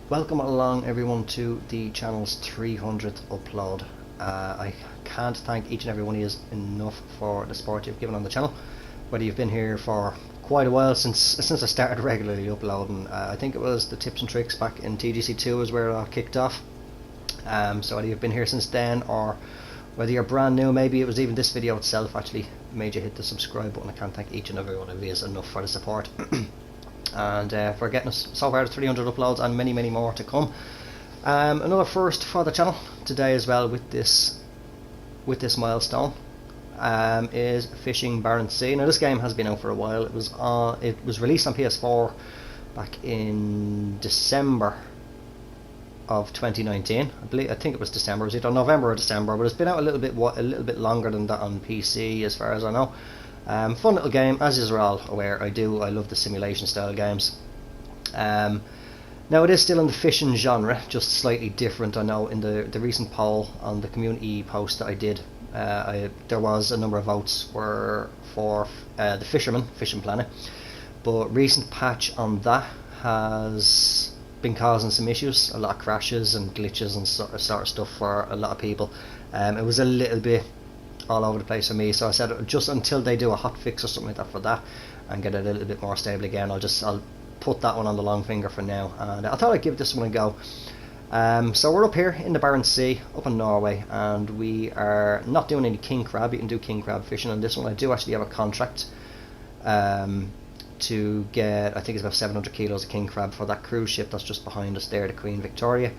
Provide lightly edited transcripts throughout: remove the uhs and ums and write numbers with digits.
Welcome along everyone to the channel's 300th upload. I can't thank each and every one of you enough for the support you've given on the channel. Whether you've been here for quite a while, since I started regularly uploading. I think it was the tips and tricks back in TGC2 is where it all kicked off. So whether you've been here since then or whether you're brand new, maybe it was even this video itself actually made you hit the subscribe button. I can't thank each and every one of you enough for the support. And for getting us so far to 300 uploads and many more to come. Another first for the channel today as well with this milestone is fishing Barents Sea. Now this game has been out for a while. It was released on PS4 back in December of 2019. I think it was December. It was either November or December, but it's been out a little bit longer than that on PC as far as I know. Fun little game, as you're all aware. I love the simulation style games. Now it is still in the fishing genre, just slightly different. I know in the recent poll on the community post that I did, there was a number of votes for the Fishing Planet, but recent patch on that has been causing some issues, a lot of crashes and glitches and sort of stuff for a lot of people. It was a little bit all over the place for me, so I said just until they do a hot fix or something like that for that and get it a little bit more stable again, I'll put that one on the long finger for now, and I thought I'd give this one a go. So we're up here in the Barents Sea up in Norway, and we are not doing any king crab. You can do king crab fishing on this one. I do actually have a contract to get, I think it's about 700 kilos of king crab for that cruise ship that's just behind us there, the Queen Victoria.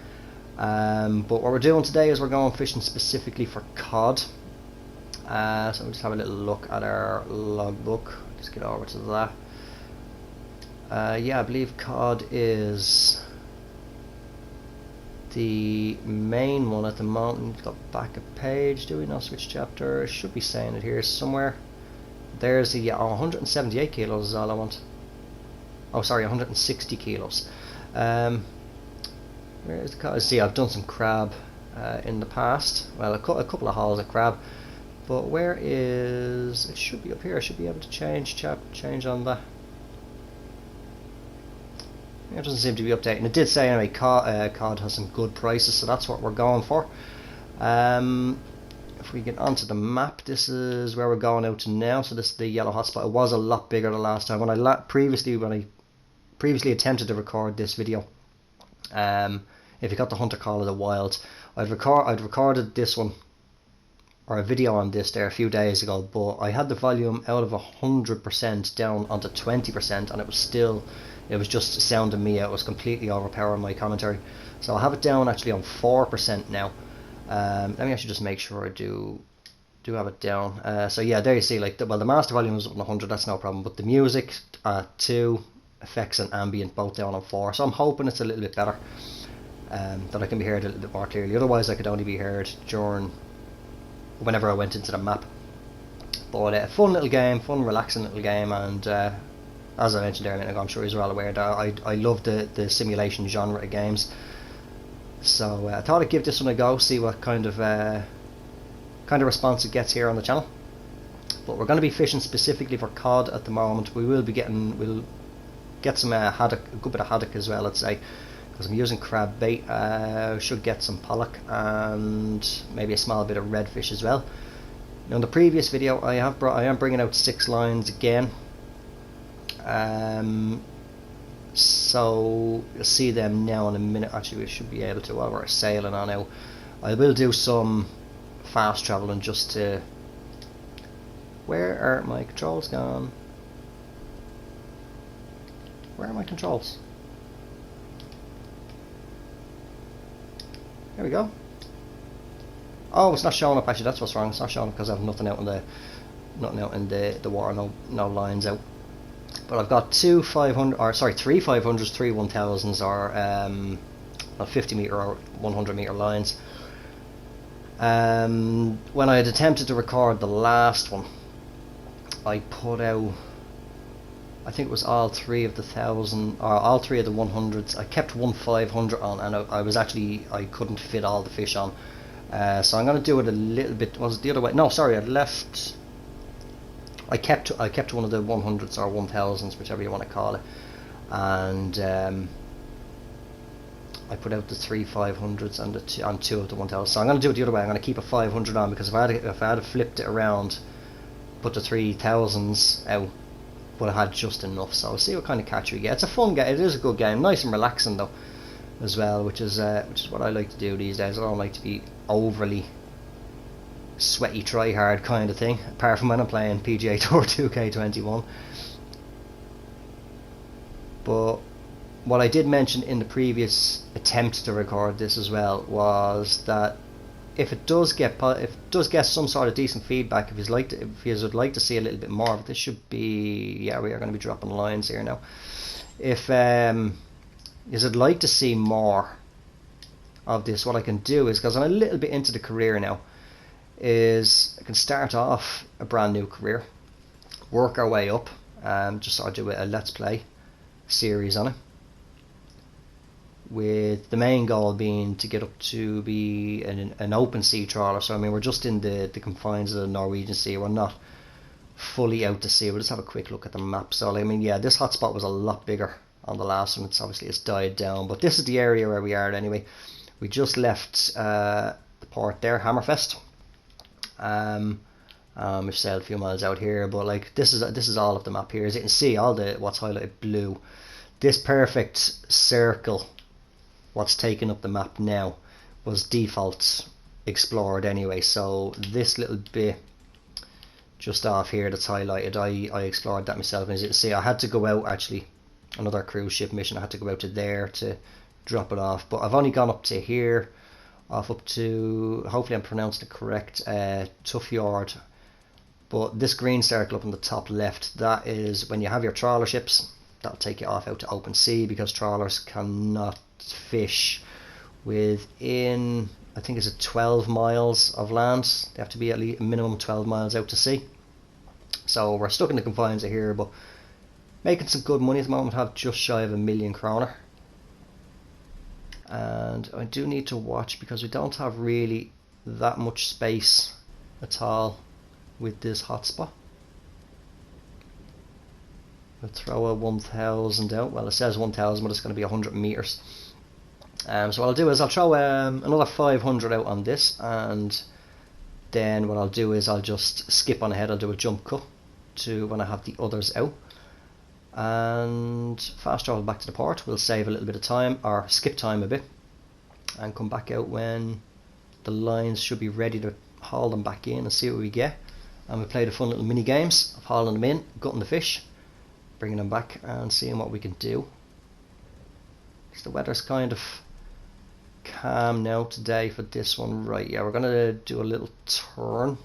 But what we're doing today is we're going fishing specifically for cod. So we'll just have a little look at our logbook. Just get over to that. Yeah, I believe cod is the main one at the moment. We've got back a page. Do we know switch chapter? I should be saying it here somewhere. There's the 178 kilos is all I want. Oh, sorry, 160 kilos. Where's the cod? See, I've done some crab in the past. Well, a couple of hauls of crab. But where is it? Should be up here. I should be able to change on that. It doesn't seem to be updating. It did say anyway. Cod has some good prices, so that's what we're going for. If we get onto the map, this is where we're going out to now. So this is the yellow hotspot. It was a lot bigger the last time when I previously attempted to record this video. If you got the Hunter Call of the Wild, I'd recorded this one, or a video on this there a few days ago, but I had the volume out of 100% down onto 20%, and it was just sounding me out. It was completely overpowering my commentary. So I have it down actually on 4% now. Let me actually just make sure I do have it down. So yeah, there you see, like the master volume is up on 100, that's no problem, but the music at 2, effects and ambient both down on 4. So I'm hoping it's a little bit better, that I can be heard a little bit more clearly. Otherwise I could only be heard whenever I went into the map. But a fun little game, fun relaxing little game, and as I mentioned there a minute ago, I'm sure you're all aware that I love the simulation genre of games. So I thought I'd give this one a go, see what kind of response it gets here on the channel. But we're going to be fishing specifically for cod at the moment. We'll get some haddock, a good bit of haddock as well, I'd say, because I'm using crab bait. Should get some pollock and maybe a small bit of redfish as well. Now in the previous video I am bringing out 6 lines again, so you'll see them now in a minute. Actually we should be able to while we're sailing on out. I will do some fast traveling just to... Where are my controls gone? Where are my controls? There we go. Oh, it's not showing up actually. That's what's wrong. It's not showing up because I have nothing out in the water. No lines out. But I've got 3 500s, 3 1000s, or 50 meter or 100 meter lines. When I had attempted to record the last one, I put out, I think it was all 3 of the 1000, or all 3 of the 100s. I kept one 500 on, and I couldn't fit all the fish on. So I'm going to do it a little bit. Was it the other way? No, sorry, I kept one of the 100s or 1000s, whichever you want to call it, and I put out the 3 500s and two of the 1000s. So I'm going to do it the other way. I'm going to keep a 500 on, because if I had flipped it around, put the 3000s out, but I had just enough. So we'll see what kind of catch we get. It's a fun game. It is a good game, nice and relaxing though, as well, which is what I like to do these days. I don't like to be overly sweaty, try hard kind of thing, apart from when I'm playing PGA Tour 2K21. But what I did mention in the previous attempt to record this as well was that if it does get some sort of decent feedback, if you would like to see a little bit more of it, this should be, yeah, we are going to be dropping lines here now. If you'd like to see more of this, what I can do is, because I'm a little bit into the career now, is I can start off a brand new career, work our way up, just sort of do a let's play series on it, with the main goal being to get up to be an open sea trawler. So I mean, we're just in the confines of the Norwegian Sea, we're not fully out to sea. We'll just have a quick look at the map. So I mean, yeah, this hotspot was a lot bigger on the last one. It's died down, but this is the area where we are anyway. We just left the port there, Hammerfest. We've sailed a few miles out here, but like this is all of the map here. As you can see, all the what's highlighted blue, this perfect circle, what's taking up the map now, was default explored anyway. So this little bit just off here that's highlighted, I explored that myself. And as you can see, I had to go out, actually another cruise ship mission, I had to go out to there to drop it off, but I've only gone up to here, off up to, hopefully I'm pronouncing it correct, Tufjord. But this green circle up in the top left, that is when you have your trawler ships, that'll take you off out to open sea, because trawlers cannot fish within, I think it's 12 miles of land. They have to be at least a minimum 12 miles out to sea. So we're stuck in the confines of here, but making some good money at the moment. Have just shy of 1 million kroner. And I do need to watch, because we don't have really that much space at all with this hotspot. We'll throw a 1000 out. Well, it says 1000, but it's going to be 100 meters. So what I'll do is I'll throw another 500 out on this, and then what I'll do is I'll just skip on ahead. I'll do a jump cut to when I have the others out, and fast travel back to the port. We'll save a little bit of time, or skip time a bit, and come back out when the lines should be ready to haul them back in and see what we get. And we play the fun little mini games of hauling them in, gutting the fish, bringing them back, and seeing what we can do. Because the weather's kind of calm now today for this one. Right, yeah, we're going to do a little turn.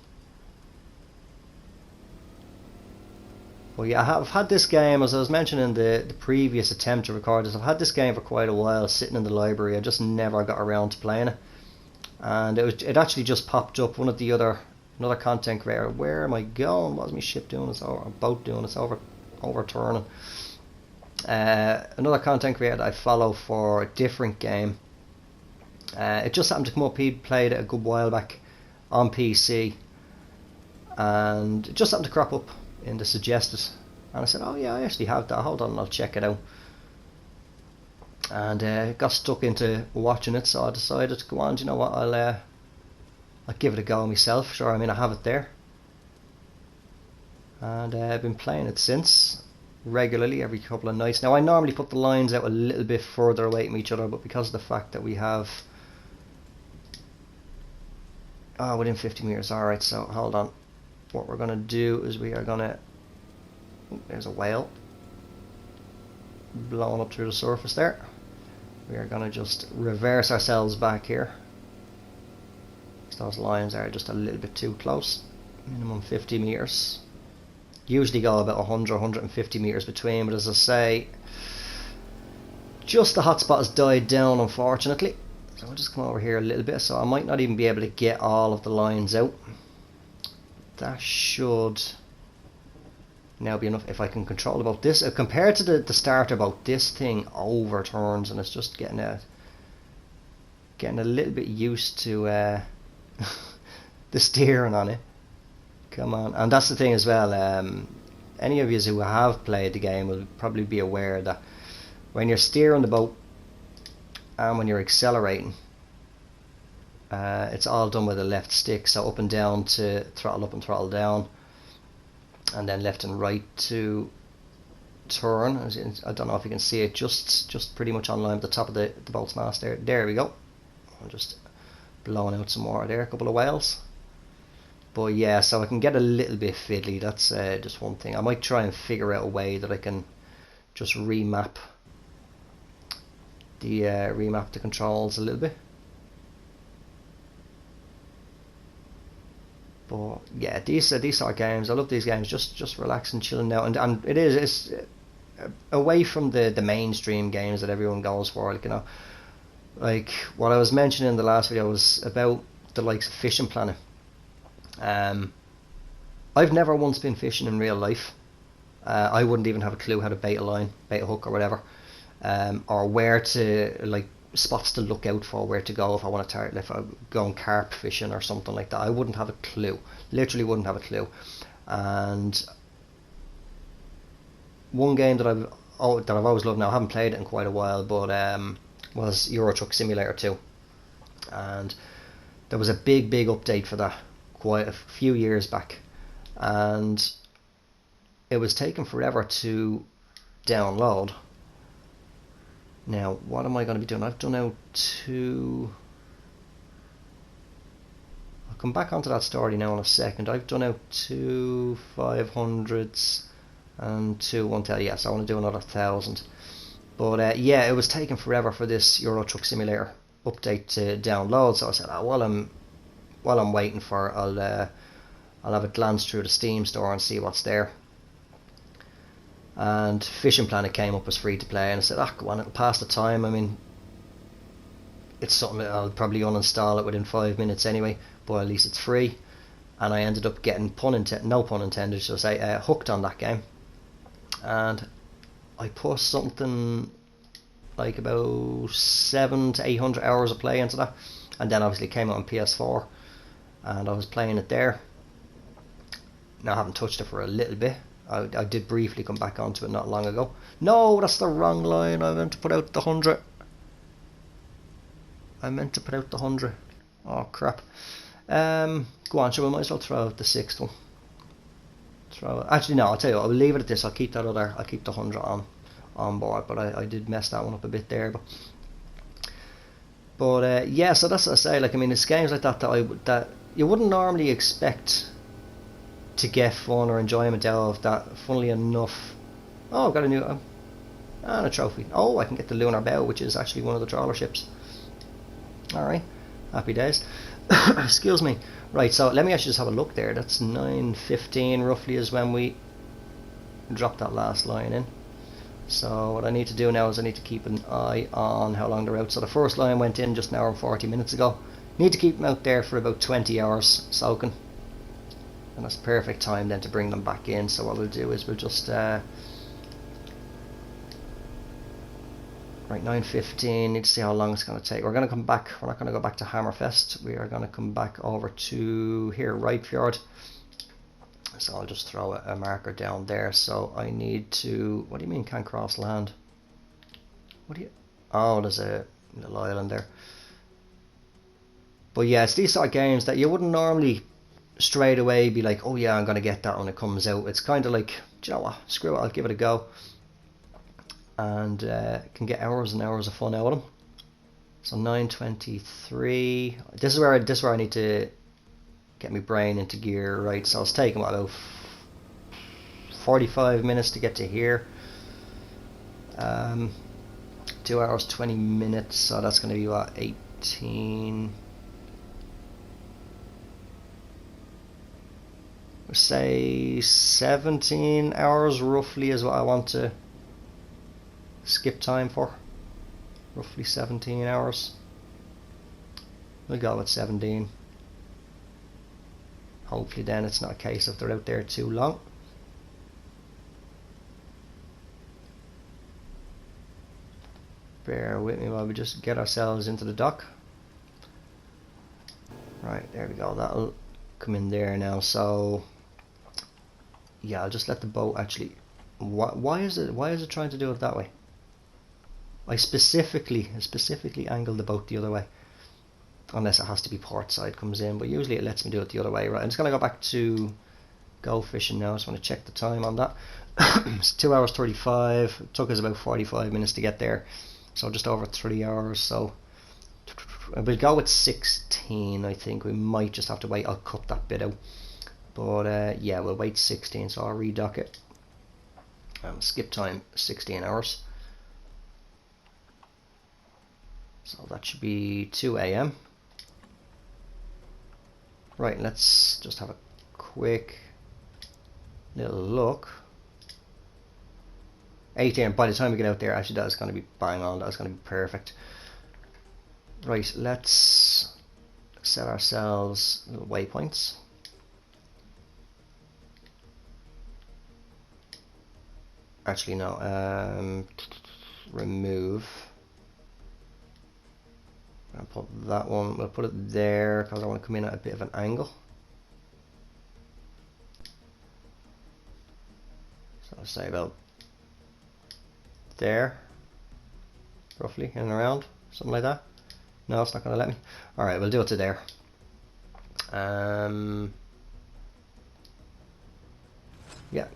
Well, yeah, I've had this game, as I was mentioning in the previous attempt to record this, I've had this game for quite a while sitting in the library. I just never got around to playing it, and it actually just popped up. One of the another content creator, where am I going? What's my ship doing? It's over, boat doing, it's overturning. Another content creator that I follow for a different game, it just happened to come up. He'd played it a good while back on PC, and it just happened to crop up in the suggested, and I said, oh yeah, I actually have that, hold on, I'll check it out. And got stuck into watching it, so I decided to go on, do you know what, I'll give it a go myself. Sure, I mean, I have it there, and I've been playing it since, regularly, every couple of nights. Now I normally put the lines out a little bit further away from each other, but because of the fact that we have within 50 meters, alright, so hold on. What we're going to do is we are going to, there's a whale blowing up through the surface there. We are going to just reverse ourselves back here. Those lines are just a little bit too close. Minimum 50 meters. Usually go about 100, 150 meters between, but as I say, just the hotspot has died down, unfortunately. So I'll just come over here a little bit, so I might not even be able to get all of the lines out. That should now be enough if I can control about this. Compared to the starter boat, this thing overturns, and it's just getting a little bit used to the steering on it. Come on. And that's the thing as well, any of you who have played the game will probably be aware that when you're steering the boat and when you're accelerating, it's all done with the left stick. So up and down to throttle up and throttle down, and then left and right to turn. I don't know if you can see it, just pretty much on line with the top of the boat's mast there. There we go. I'm just blowing out some water there, a couple of whales. But yeah, so I can get a little bit fiddly. That's just one thing. I might try and figure out a way that I can just remap the controls a little bit. But yeah, these sort of games, I love these games. Just relaxing, chilling out, and it's away from the mainstream games that everyone goes for. Like, you know, like what I was mentioning in the last video was about the likes of Fishing Planet. I've never once been fishing in real life. I wouldn't even have a clue how to bait a line, bait a hook or whatever, or where to, like, spots to look out for, where to go if I want to target, if I'm going carp fishing or something like that. I wouldn't have a clue, literally wouldn't have a clue. And one game that I've always loved, now I haven't played it in quite a while, but was Euro Truck Simulator 2, and there was a big update for that quite a few years back, and it was taking forever to download. Now, what am I going to be doing? I've done out two. I'll come back onto that story now in a second. I've done out 2 500s and 2 110. Yes, I want to do another 1,000. But yeah, it was taking forever for this Euro Truck Simulator update to download. So I said, while I'm waiting for it, I'll have a glance through the Steam store and see what's there. And Fishing Planet came up as free to play, and I said, go on, it'll pass the time. I mean, it's something that I'll probably uninstall it within 5 minutes anyway, but at least it's free. And I ended up getting, no pun intended, should I say, hooked on that game. And I put something like about 700 to 800 hours of play into that, and then obviously it came out on PS4, and I was playing it there. Now I haven't touched it for a little bit. I did briefly come back onto it not long ago. No, that's the wrong line. I meant to put out the 100. Oh crap. Go on, so we might as well throw out the 6th one. Actually no, I'll tell you what, I'll leave it at this. I'll keep the 100 on board, but I did mess that one up a bit there. But yeah, so that's what I say. Like, I mean, it's games like that that you wouldn't normally expect to get fun or enjoyment out of. That, funnily enough, I've got a new and a trophy. I can get the Lunar Bow, which is actually one of the trawler ships. Alright, happy days. Excuse me. Right, so let me actually just have a look there. That's 9:15 roughly is when we dropped that last line in. So what I need to do now is I need to keep an eye on how long they're out. So the first line went in just an hour and 40 minutes ago. Need to keep them out there for about 20 hours soaking. And that's perfect time then to bring them back in. So what we'll do is we'll just right, 9:15. Need to see how long it's going to take. We're going to come back. We're not going to go back to Hammerfest. We are going to come back over to here, Right Fjord. So I'll just throw a marker down there. So I need to. What do you mean can't cross land? What do you? Oh, there's a little island there. But yeah, it's these sort of games that you wouldn't normally straight away be like, oh yeah, I'm gonna get that when it comes out. It's kind of like, do you know what? Screw it, I'll give it a go. And can get hours and hours of fun out of them. So 9:23. This is where I need to get my brain into gear, right? So it's taking about 45 minutes to get to here. 2 hours 20 minutes. So that's going to be what, 18. Say 17 hours roughly is what I want to skip time for. Roughly 17 hours. We'll go with 17. Hopefully then it's not a case of they're out there too long. Bear with me while we just get ourselves into the dock. Right, there we go. That'll come in there now. So yeah, I'll just let the boat actually. Why is it trying to do it that way? I specifically angled the boat the other way, unless it has to be port side comes in, but usually it lets me do it the other way. Right, I'm just going to go back to go fishing now. I just want to check the time on that. It's 2 hours 35. It took us about 45 minutes to get there, so just over 3 hours. So we'll go with 16. I think we might just have to wait. I'll cut that bit out, but yeah, we'll wait 16. So I'll redock it. Skip time 16 hours. So that should be 2 a.m. Right, let's just have a quick little look. 18. By the time we get out there, actually, that is going to be bang on. That is going to be perfect. Right, let's set ourselves little waypoints. Actually, no. Remove. I'll put that one. We'll put it there because I want to come in at a bit of an angle. So I'll say about there, roughly, in and around, something like that. No, it's not going to let me. All right, we'll do it to there. Yeah,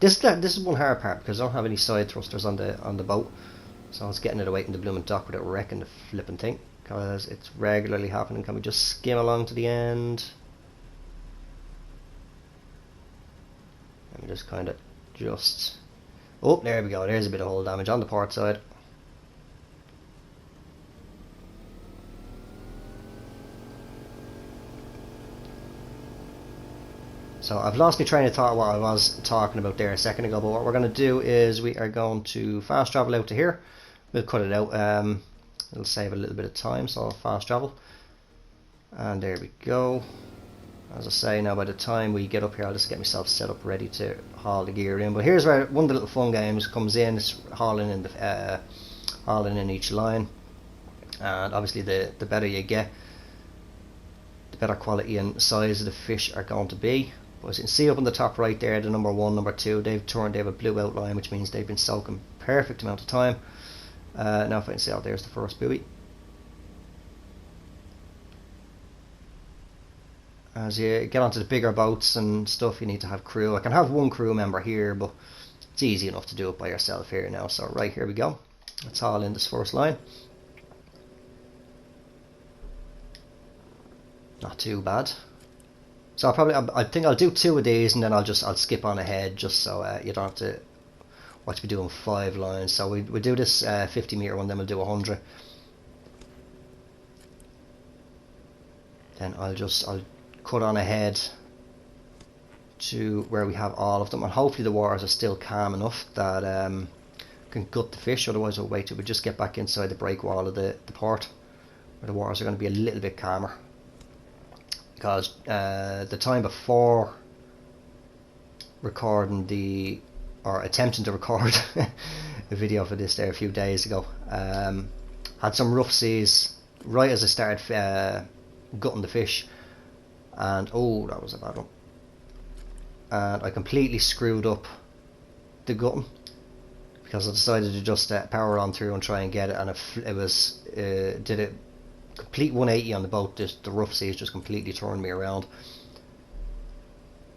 this is one hard part because I don't have any side thrusters on the boat, so it's getting it away from the blooming dock without wrecking the flipping thing because it's regularly happening. Can we just skim along to the end? Let me just kind of just. Oh, there we go. There's a bit of hull damage on the port side. So I've lost my train of thought what I was talking about there a second ago, but what we're going to do is we are going to fast travel out to here. We'll cut it out. It'll save a little bit of time, so I'll fast travel. And there we go. As I say, now by the time we get up here, I'll just get myself set up ready to haul the gear in. But here's where one of the little fun games comes in. It's hauling in each line, and obviously the better you get, the better quality and size of the fish are going to be. But as you can see up on the top right there, the number 1, number 2, they have a blue outline, which means they've been soaking perfect amount of time. Now if I can see, there's the first buoy. As you get onto the bigger boats and stuff, you need to have crew. I can have one crew member here, but it's easy enough to do it by yourself here now. So right, here we go. Let's haul in this first line. Not too bad. So I think I'll do 2 of these, and then I'll skip on ahead just so you don't have to watch me doing 5 lines. So we do this 50 meter one, then we'll do 100. Then I'll cut on ahead to where we have all of them, and hopefully the waters are still calm enough that can gut the fish. Otherwise we'll wait till we just get back inside the break wall of the port, where the waters are going to be a little bit calmer. Because the time before recording attempting to record a video for this there a few days ago, had some rough seas right as I started gutting the fish, and oh, that was a bad one, and I completely screwed up the gutting because I decided to just power on through and try and get it, and it did it complete 180 on the boat. The rough seas just completely turned me around.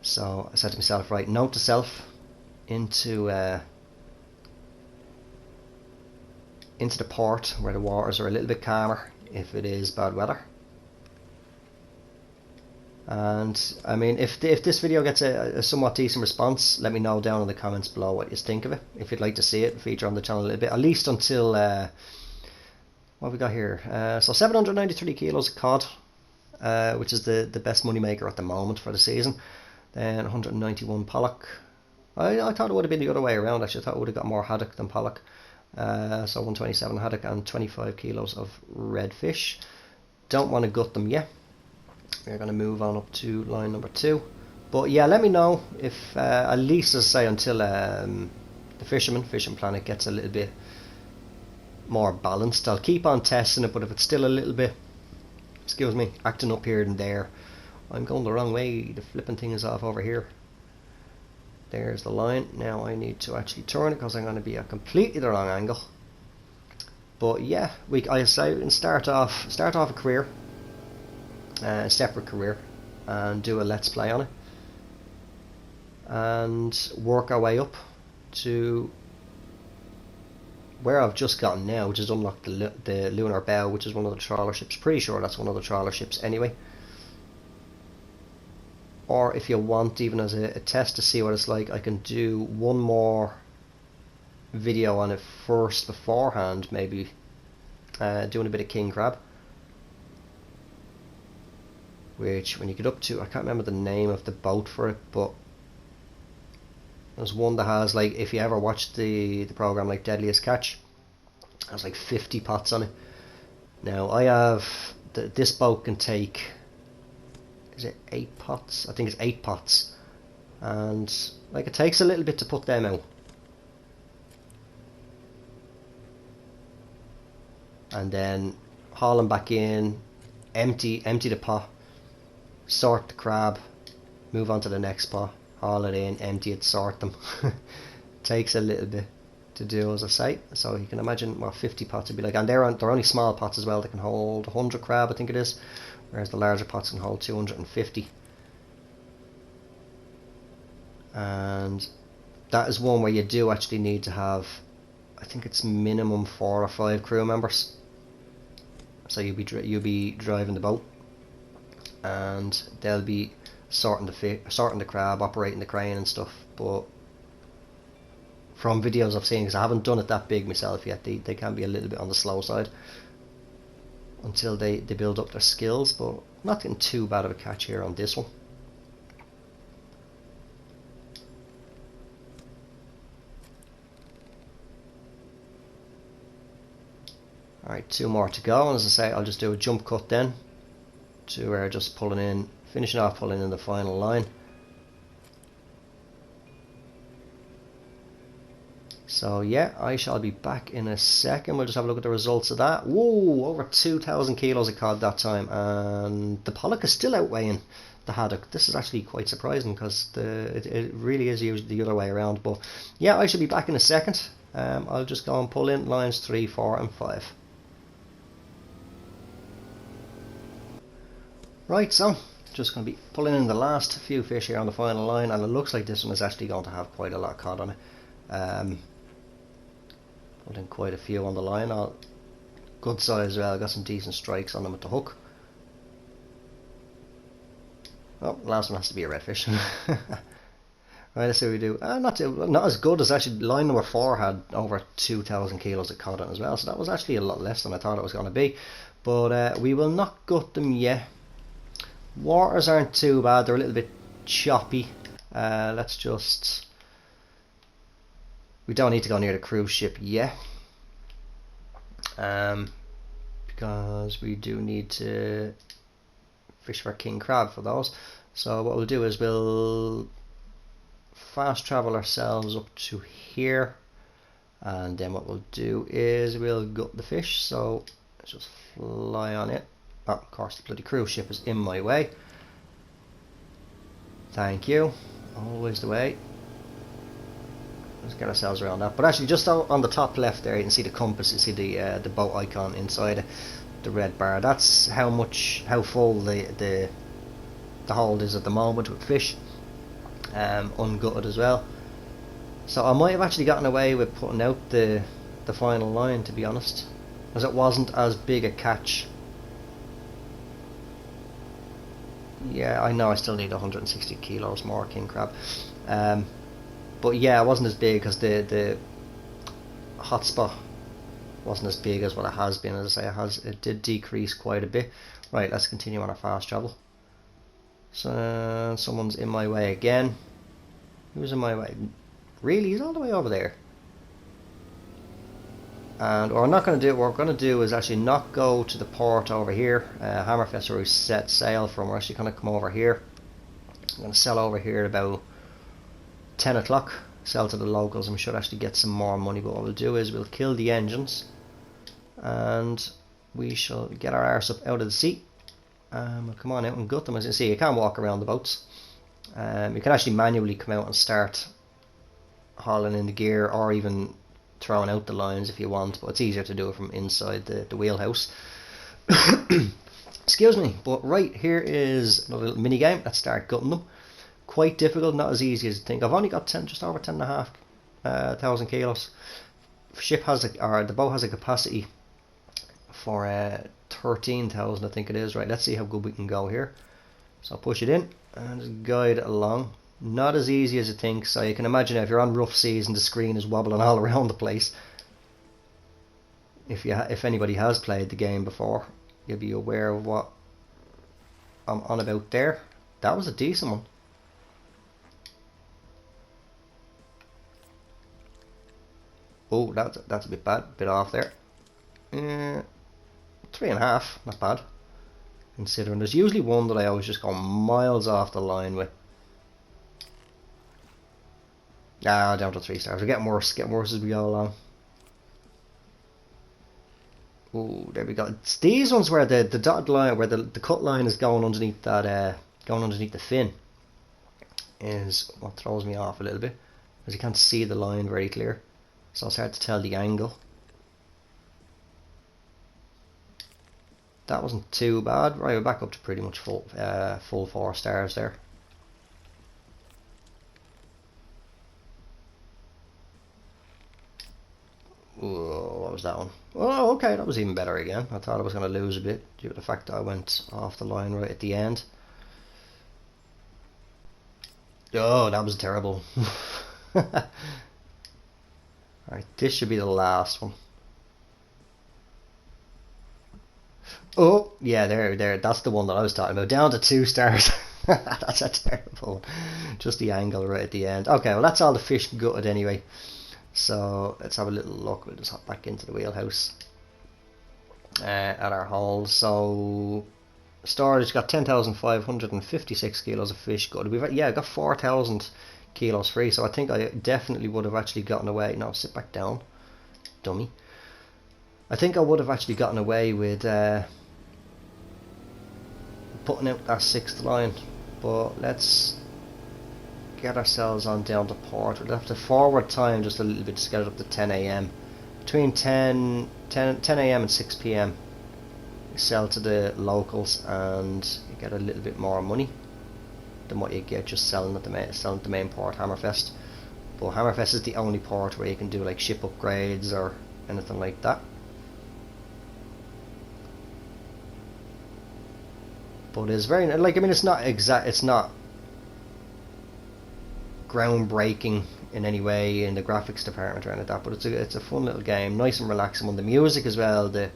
So I said to myself, right, note to self, into the port where the waters are a little bit calmer if it is bad weather. And I mean, if this video gets a somewhat decent response, let me know down in the comments below what you think of it. If you'd like to see it feature on the channel a little bit, at least until what have we got here? So 793 kilos of cod, which is the best money maker at the moment for the season. Then 191 pollock. I thought it would have been the other way around. Actually, I thought it would have got more haddock than pollock. So 127 haddock and 25 kilos of redfish. Don't want to gut them yet. We're going to move on up to line number 2. But yeah, let me know if at least, as I say, until the Fishing Planet gets a little bit more balanced, I'll keep on testing it. But if it's still a little bit, excuse me, acting up here and there, I'm going the wrong way. The flipping thing is off over here. There's the line. Now I need to actually turn it because I'm going to be at completely the wrong angle. But yeah, I say we can start off a career, a separate career, and do a let's play on it, and work our way up to where I've just gotten now, which is unlock the Lunar Bow, which is one of the trawler ships. Pretty sure that's one of the trawler ships anyway. Or if you want, even as a test to see what it's like, I can do one more video on it first beforehand, maybe doing a bit of king crab, which when you get up to, I can't remember the name of the boat for it, but there's one that has, like, if you ever watched the program like Deadliest Catch, it has like 50 pots on it. Now I have this boat can take, is it 8 pots? I think it's 8 pots, and like it takes a little bit to put them out. And then haul them back in, empty the pot, sort the crab, move on to the next pot, haul it in, empty it, sort them. Takes a little bit to do, as I say. So you can imagine what 50 pots would be like. And they're only small pots as well. They can hold 100 crab, I think it is, whereas the larger pots can hold 250. And that is one where you do actually need to have, I think it's minimum 4 or 5 crew members. So you'll be driving the boat, and they'll be sorting the crab, operating the crane and stuff. But from videos I've seen, because I haven't done it that big myself yet, they can be a little bit on the slow side until they build up their skills. But not getting too bad of a catch here on this one. Alright, 2 more to go, and as I say, I'll just do a jump cut then to where just finishing off pulling in the final line. So yeah, I shall be back in a second. We'll just have a look at the results of that. Whoa, over 2,000 kilos of cod that time, and the pollock is still outweighing the haddock. This is actually quite surprising, because it really is usually the other way around. But yeah, I should be back in a second. I'll just go and pull in lines 3, 4 and 5. Right, so just going to be pulling in the last few fish here on the final line, and it looks like this one is actually going to have quite a lot of cod on it. Pulled in quite a few on the line, all good size as well. I got some decent strikes on them with the hook. Oh, last one has to be a redfish. Right, let's see what we do. Not as good as actually line number 4 had over 2,000 kilos of cod on as well, so that was actually a lot less than I thought it was going to be. But we will not gut them yet. Waters aren't too bad, they're a little bit choppy. Let's just... We don't need to go near the cruise ship yet, because we do need to fish for king crab for those. So what we'll do is we'll fast travel ourselves up to here, and then what we'll do is we'll gut the fish. So let's just fly on it. Oh, of course the bloody cruise ship is in my way. Thank you. Always the way. Let's get ourselves around that. But actually, just on the top left there, you can see the compass. You see the boat icon inside the red bar. That's how full the hold is at the moment with fish, ungutted as well. So I might have actually gotten away with putting out the final line, to be honest, as it wasn't as big a catch. Yeah, I know I still need 160 kilos more king crab. But yeah, it wasn't as big because the hotspot wasn't as big as what it has been. As I say, it did decrease quite a bit. Right, let's continue on our fast travel. So someone's in my way again. Who's in my way? Really? He's all the way over there. And what we're going to do is actually not go to the port over here, Hammerfest, where we set sail from. We're actually going to come over here. I'm going to sail over here at about 10 o'clock, sell to the locals, and we should actually get some more money. But what we'll do is we'll kill the engines, and we shall get our arse up out of the sea. We'll come on out and gut them. As you see, you can't walk around the boats. You can actually manually come out and start hauling in the gear, or even throwing out the lines if you want, but it's easier to do it from inside the wheelhouse. Excuse me. But right, here is another little mini game. Let's start gutting them. Quite difficult, not as easy as you think. I've only got just over 10.5 thousand kilos. The boat has a capacity for 13,000, I think it is. Right, let's see how good we can go here. So I'll push it in and just guide it along. Not as easy as you think. So you can imagine if you're on rough seas and the screen is wobbling all around the place. If anybody has played the game before, you'll be aware of what I'm on about there. That was a decent one. Oh, that's a bit bad, bit off there. 3.5, not bad. Considering there's usually one that I always just go miles off the line with. Down to 3 stars. We're getting worse as we go along. Oh, there we go. It's these ones where the dotted line, where the cut line is going underneath that, going underneath the fin, is what throws me off a little bit, because you can't see the line very clear. So it's hard to tell the angle. That wasn't too bad. Right, we're back up to pretty much full 4 stars there. Whoa, what was that one? Oh, okay, that was even better again. I thought I was going to lose a bit due to the fact that I went off the line right at the end. Oh, that was terrible. Alright, this should be the last one. Oh, yeah, there. That's the one that I was talking about. Down to 2 stars. That's a terrible one. Just the angle right at the end. Okay, well, that's all the fish gutted anyway. So let's have a little look. We'll just hop back into the wheelhouse at our haul. So storage got 10,556 kilos of fish gutted. I got 4,000 kilos free. So I think I definitely would have actually gotten away. No, sit back down, dummy. I think I would have actually gotten away with putting out that 6th line, but let's get ourselves on down to port. We'll have to forward time just a little bit to get it up to 10 AM. Between 10 AM and 6 PM you sell to the locals and you get a little bit more money than what you get just selling at the main port, Hammerfest. But Hammerfest is the only port where you can do like ship upgrades or anything like that. But it's very, like, I mean, it's not groundbreaking in any way in the graphics department or anything like that, but it's a fun little game, nice and relaxing one. The music as well, the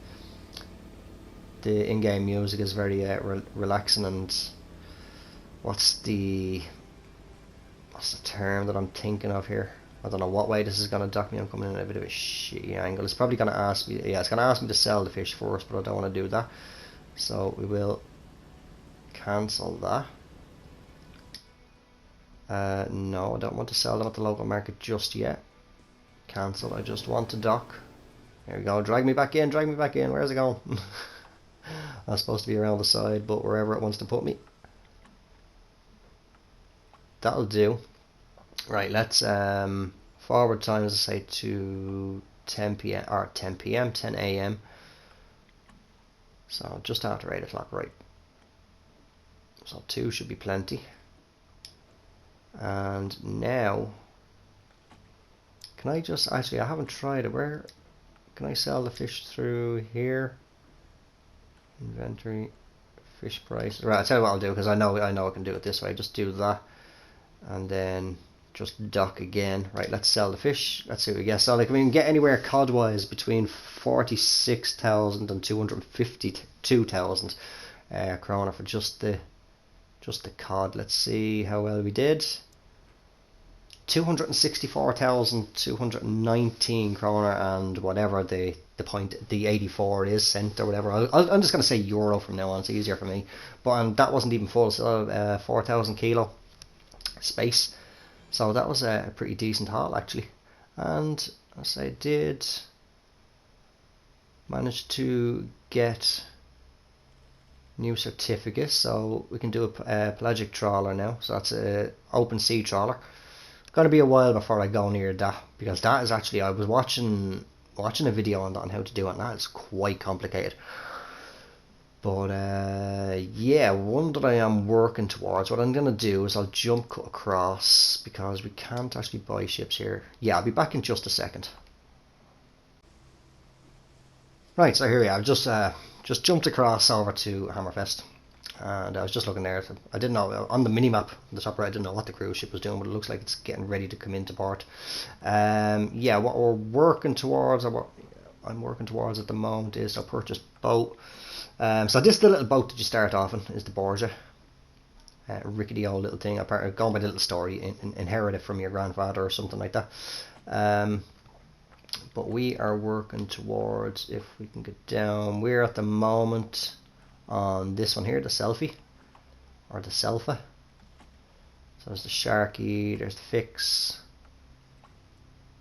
in-game music is very relaxing, and what's the term that I'm thinking of here? I don't know what way this is going to dock me. I'm coming in at a bit of a shitty angle. It's probably going to ask me, it's going to ask me to sell the fish first, but I don't want to do that, so we will cancel that. No, I don't want to sell them at the local market just yet. Cancel. I just want to dock. There we go. Drag me back in. Where's it going? I'm supposed to be around the side, but wherever it wants to put me. That'll do. Right, let's forward time, as I say, to 10 PM or 10 PM, 10 AM. So just after 8 o'clock, right? So 2 should be plenty. And now, can I just, actually I haven't tried it, where can I sell the fish through here? Inventory, fish price. Right, I'll tell you what I'll do, because I know I can do it this way. Just do that and then just dock again. Right, let's sell the fish. Let's see what we get. So like, we can get anywhere cod wise between 46,000 and 252,000 krona for just the cod. Let's see how well we did. 264,219 kroner and whatever the 84 is, cent or whatever. I'm just going to say euro from now on, it's easier for me. But that wasn't even full, so 4,000 kilo space. So that was a pretty decent haul actually. And as I did manage to get new certificate, so we can do a pelagic trawler now. So that's a open sea trawler, Gonna be a while before I go near that, because that is actually, I was watching a video on that on how to do it, and that is quite complicated. But yeah, one that I am working towards. What I'm gonna do is I'll jump cut across, because we can't actually buy ships here. Yeah, I'll be back in just a second. Right, so here we are. I've just jumped across over to Hammerfest, and I was just looking there. I didn't know on the minimap on the top right. I didn't know what the cruise ship was doing, but it looks like it's getting ready to come into port. Yeah, what we're working towards, or what I'm working towards at the moment, is I'll purchase boat. So this is the little boat that you start off in, is the Borgia. Rickety old little thing. Apparently, going by the little story, inherit it from your grandfather or something like that. But we are working towards, if we can get down, we're at the moment on this one here, the Selfie, or the Selfa. So there's the Sharky, there's the Fix,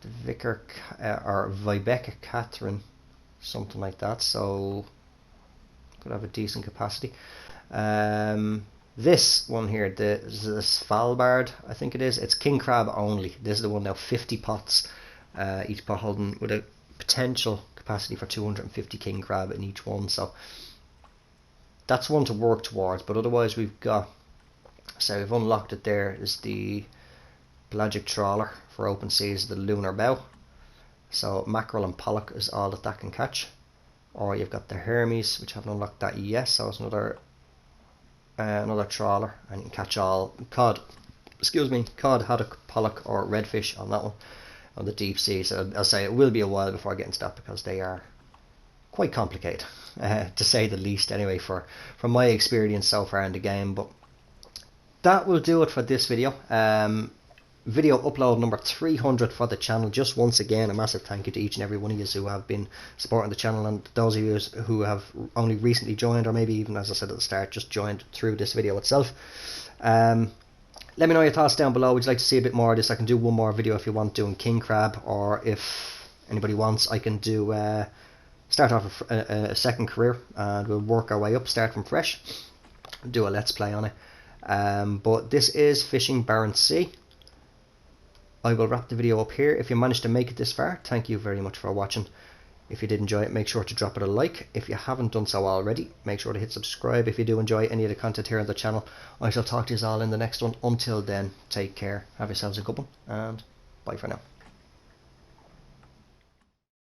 the Vicar, or Vibeka Catherine, something like that. So could have a decent capacity. This one here, the Svalbard, I think it is. It's king crab only. This is the one now, 50 pots. Each pot holding with a potential capacity for 250 king crab in each one. So that's one to work towards. But otherwise, we've got, so we've unlocked it. There is the pelagic trawler for open seas, the lunar bow. So mackerel and pollock is all that can catch. Or you've got the Hermes, which haven't unlocked that yet. So it's another trawler, and you can catch all cod. Excuse me, cod, haddock, pollock, or redfish on that one. On the deep sea. So I'll say it will be a while before I get into that, because they are quite complicated, to say the least, anyway, from my experience so far in the game. But that will do it for this video. Video upload number 300 for the channel. Just once again, a massive thank you to each and every one of you who have been supporting the channel, and those of you who have only recently joined, or maybe even, as I said at the start, just joined through this video itself. Let me know your thoughts down below. Would you like to see a bit more of this? I can do one more video if you want, doing king crab, or if anybody wants, I can do start off a second career, and we'll work our way up, start from fresh, do a let's play on it. But this is fishing Barents Sea. I will wrap the video up here. If you managed to make it this far, thank you very much for watching. If you did enjoy it, make sure to drop it a like. If you haven't done so already, make sure to hit subscribe. If you do enjoy any of the content here on the channel, I shall talk to you all in the next one. Until then, take care, have yourselves a good one, and bye for now.